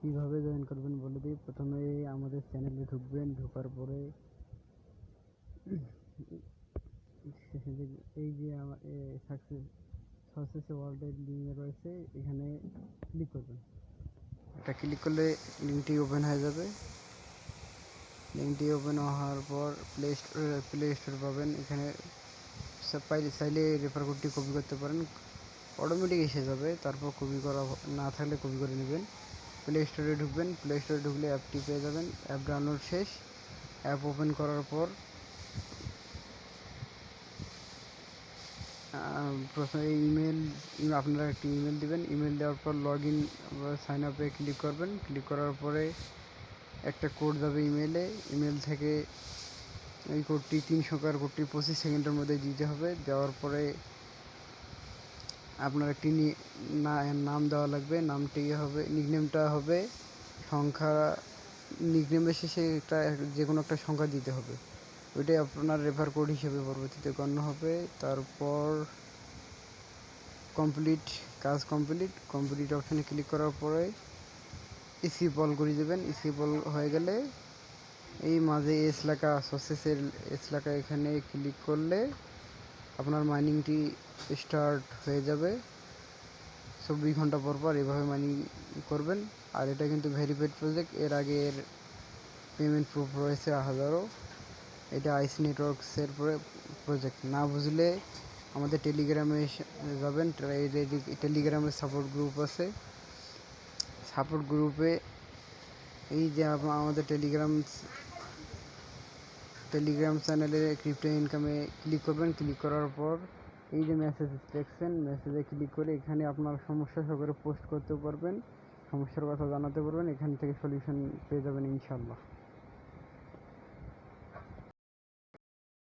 কীভাবে জয়েন করবেন বলে দিই। প্রথমে আমাদের চ্যানেলে ঢুকবেন, ঢোকার পরে এই যে সাকসেস ওয়ার্ল্ডের লিঙ্ক রয়েছে, এখানে ক্লিক করবেন। এটা ক্লিক করলে লিঙ্কটি ওপেন হয়ে যাবে। লিঙ্কটি ওপেন হওয়ার পর প্লে স্টোর পাবেন। এখানে চাইলে রেফার কোডটি কপি করতে পারেন, অটোমেটিক এসে যাবে। তারপর কপি করা না থাকলে কপি করে নেবেন। প্লে স্টোরে ঢুকবেন, প্লে স্টোরে ঢুকলে অ্যাপটি পেয়ে যাবেন। অ্যাপ ডাউনলোড শেষ। অ্যাপ ওপেন করার পর প্রথমে আপনারা একটি ইমেল দিবেন। ইমেল দেওয়ার পর লগ ইন সাইন আপে ক্লিক করবেন। ক্লিক করার পরে একটা কোড যাবে ইমেলে। ইমেল থেকে এই কোডটি 3 সংখ্যার কোডটি 25 সেকেন্ডের মধ্যে দিতে হবে। দেওয়ার পরে আপনার একটি নাম দেওয়া লাগবে। নামটি হবে, নিকনেমটা হবে সংখ্যা, নিকনেমের শেষে যে কোনো একটা সংখ্যা দিতে হবে। ওইটাই আপনার রেফার কোড হিসেবে পরবর্তীতে গণ্য হবে। তারপর কাজ কমপ্লিট অপশানে ক্লিক করার পরে স্কিপ অল করে দেবেন। স্কিপ অল হয়ে গেলে এই মাঝে এস লেখা সাকসেসের এস লেখা, এখানে ক্লিক করলে আপনার মাইনিংটি স্টার্ট হয়ে যাবে। 24 ঘন্টা পর এভাবে মাইনিং করবেন। আর এটা কিন্তু ভেরিফাইড প্রজেক্ট, এর আগের পেমেন্ট প্রুফ রয়েছে হাজারো। এটা আইসি নেটওয়ার্কসের প্রজেক্ট। না বুঝলে আমাদের টেলিগ্রামে যাবেন। টেলিগ্রামের সাপোর্ট গ্রুপ আছে। সাপোর্ট গ্রুপে এই যে আমাদের টেলিগ্রাম চ্যানেলে ক্রিপ্টো ইনকামে ক্লিক করবেন। ক্লিক করার পর এই যে মেসেজ দেখছেন, মেসেজে ক্লিক করে এখানে আপনার সমস্যা সহকারে পোস্ট করতে পারবেন, সমস্যার কথা জানাতে পারবেন। এখান থেকে সলিউশন পেয়ে যাবেন ইনশাল্লাহ।